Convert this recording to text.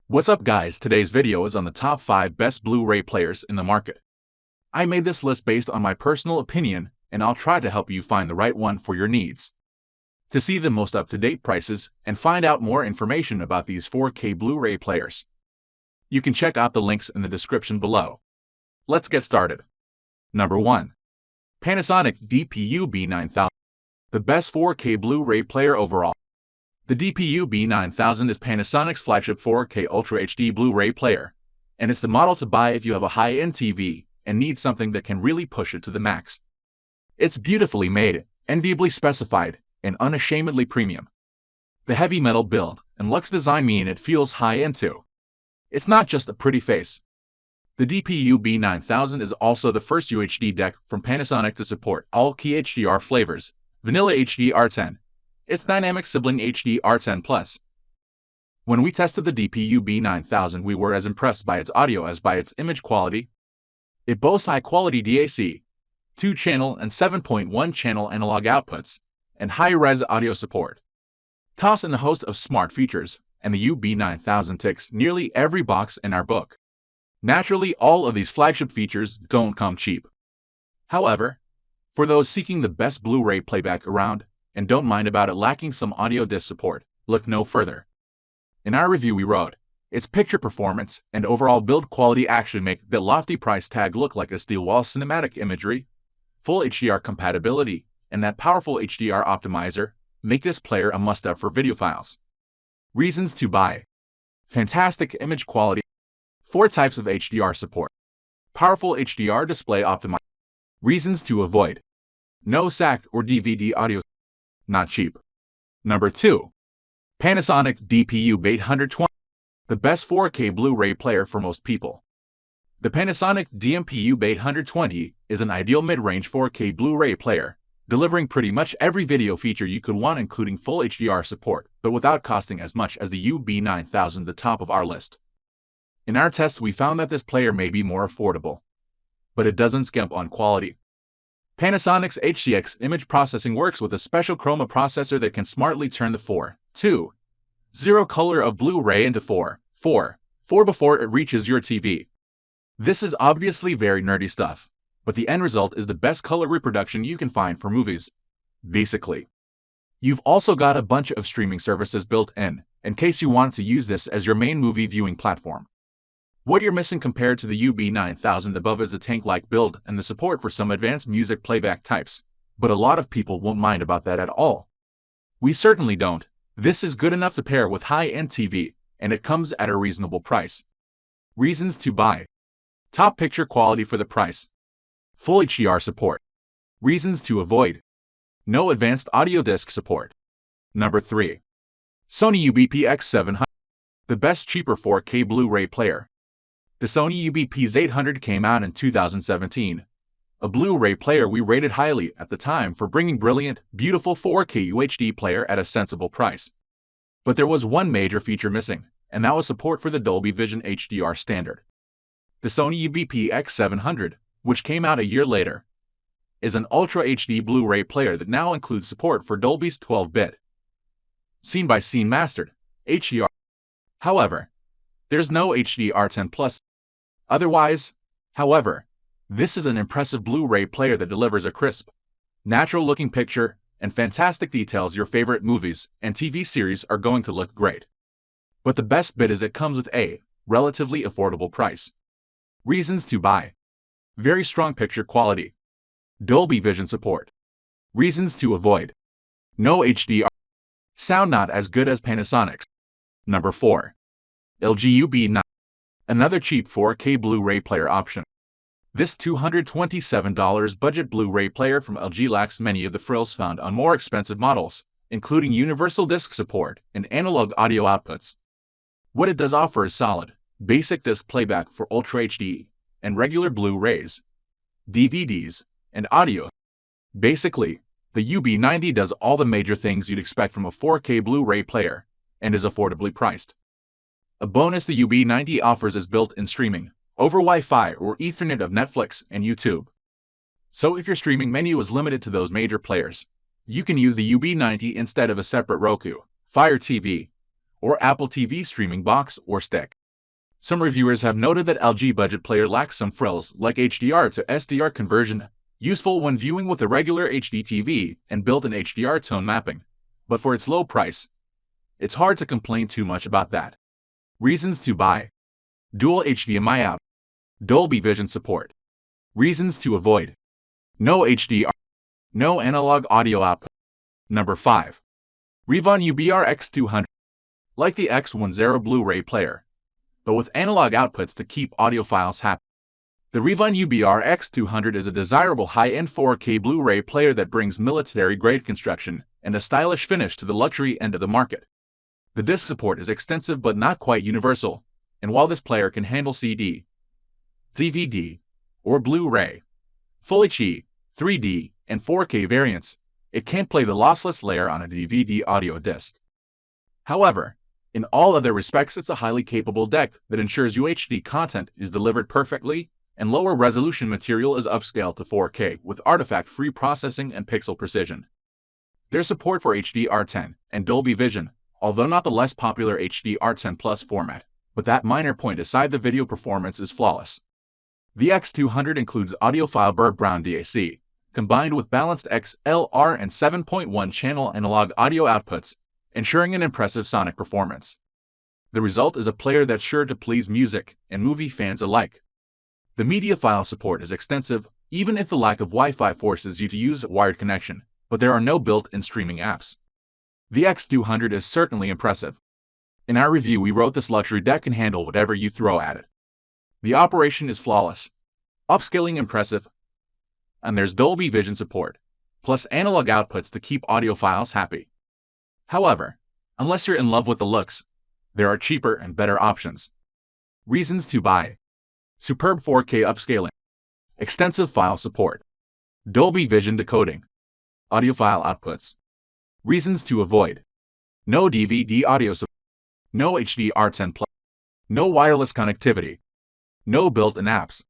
What's up guys, today's video is on the top 5 best Blu-ray players in the market. I made this list based on my personal opinion, and I'll try to help you find the right one for your needs. To see the most up-to-date prices and find out more information about these 4K Blu-ray players, you can check out the links in the description below. Let's get started. Number 1. Panasonic DP-UB9000, the best 4K Blu-ray player overall. The DP-UB9000 is Panasonic's flagship 4K Ultra HD Blu-ray player, and it's the model to buy if you have a high-end TV and need something that can really push it to the max. It's beautifully made, enviably specified, and unashamedly premium. The heavy metal build and luxe design mean it feels high-end too. It's not just a pretty face. The DP-UB9000 is also the first UHD deck from Panasonic to support all key HDR flavors, Vanilla HDR10, its dynamic sibling HDR10 Plus. When we tested the DP-UB9000, we were as impressed by its audio as by its image quality. It boasts high-quality DAC, 2-channel and 7.1-channel analog outputs, and high-res audio support. Toss in a host of smart features, and the UB9000 ticks nearly every box in our book. Naturally, all of these flagship features don't come cheap. However, for those seeking the best Blu-ray playback around, and don't mind about it lacking some audio disc support, look no further. In our review we wrote, its picture performance and overall build quality actually make the lofty price tag look like a steel wall. Cinematic imagery, full HDR compatibility, and that powerful HDR optimizer make this player a must-have for videophiles. Reasons to buy: fantastic image quality, 4 types of HDR support, powerful HDR display optimizer. Reasons to avoid: no SAC or DVD audio, not cheap. Number 2. Panasonic DP-UB820, the best 4K Blu-ray player for most people. The Panasonic DP-UB820 is an ideal mid-range 4K Blu-ray player, delivering pretty much every video feature you could want, including full HDR support, but without costing as much as the UB9000, the top of our list. In our tests we found that this player may be more affordable, but it doesn't skimp on quality. Panasonic's HCX image processing works with a special chroma processor that can smartly turn the 4:2:0 color of Blu-ray into 4:4:4 before it reaches your TV. This is obviously very nerdy stuff, but the end result is the best color reproduction you can find for movies. Basically, you've also got a bunch of streaming services built in case you want to use this as your main movie viewing platform. What you're missing compared to the UB9000 above is a tank-like build and the support for some advanced music playback types, but a lot of people won't mind about that at all. We certainly don't. This is good enough to pair with high-end TV, and it comes at a reasonable price. Reasons to buy: top picture quality for the price, full HDR support. Reasons to avoid: no advanced audio disc support. Number 3. Sony UBP-X700, the best cheaper 4K Blu-ray player. The Sony UBP-X800 came out in 2017, a Blu-ray player we rated highly at the time for bringing brilliant, beautiful 4K UHD player at a sensible price. But there was one major feature missing, and that was support for the Dolby Vision HDR standard. The Sony UBP-X700, which came out a year later, is an Ultra HD Blu-ray player that now includes support for Dolby's 12-bit scene-by-scene mastered HDR. However, there's no HDR10 Plus. Otherwise, however, this is an impressive Blu-ray player that delivers a crisp, natural-looking picture and fantastic details. Your favorite movies and TV series are going to look great. But the best bit is it comes with a relatively affordable price. Reasons to buy: very strong picture quality, Dolby Vision support. Reasons to avoid: no HDR, sound not as good as Panasonic's. Number 4. LG UB90, another cheap 4K Blu-ray player option. This $227 budget Blu-ray player from LG lacks many of the frills found on more expensive models, including universal disc support and analog audio outputs. What it does offer is solid, basic disc playback for Ultra HD and regular Blu-rays, DVDs, and audio. Basically, the UB90 does all the major things you'd expect from a 4K Blu-ray player and is affordably priced. A bonus the UB90 offers is built-in streaming over Wi-Fi or Ethernet of Netflix and YouTube. So if your streaming menu is limited to those major players, you can use the UB90 instead of a separate Roku, Fire TV, or Apple TV streaming box or stick. Some reviewers have noted that LG budget player lacks some frills like HDR to SDR conversion, useful when viewing with a regular HD TV and built-in HDR tone mapping. But for its low price, it's hard to complain too much about that. Reasons to buy: dual HDMI out, Dolby Vision support. Reasons to avoid: no HDR, no analog audio output. Number 5. Reavon UBR-X200. Like the X10 Blu-ray player, but with analog outputs to keep audiophiles happy. The Reavon UBR-X200 is a desirable high-end 4K Blu-ray player that brings military-grade construction and a stylish finish to the luxury end of the market. The disc support is extensive but not quite universal, and while this player can handle CD, DVD, or Blu-ray, Full HD, 3D, and 4K variants, it can't play the lossless layer on a DVD audio disc. However, in all other respects, it's a highly capable deck that ensures UHD content is delivered perfectly, and lower resolution material is upscaled to 4K with artifact-free processing and pixel precision. There's support for HDR10 and Dolby Vision, although not the less popular HDR10 Plus format, but that minor point aside, the video performance is flawless. The X200 includes audiophile Berg-Brown DAC, combined with balanced XLR and 7.1-channel analog audio outputs, ensuring an impressive sonic performance. The result is a player that's sure to please music and movie fans alike. The media file support is extensive, even if the lack of Wi-Fi forces you to use a wired connection, but there are no built-in streaming apps. The X200 is certainly impressive. In our review, we wrote this luxury deck can handle whatever you throw at it. The operation is flawless, upscaling impressive, and there's Dolby Vision support, plus analog outputs to keep audiophiles happy. However, unless you're in love with the looks, there are cheaper and better options. Reasons to buy: superb 4K upscaling, extensive file support, Dolby Vision decoding, audiophile outputs. Reasons to avoid: no DVD audio support, no HDR10+, no wireless connectivity, no built-in apps.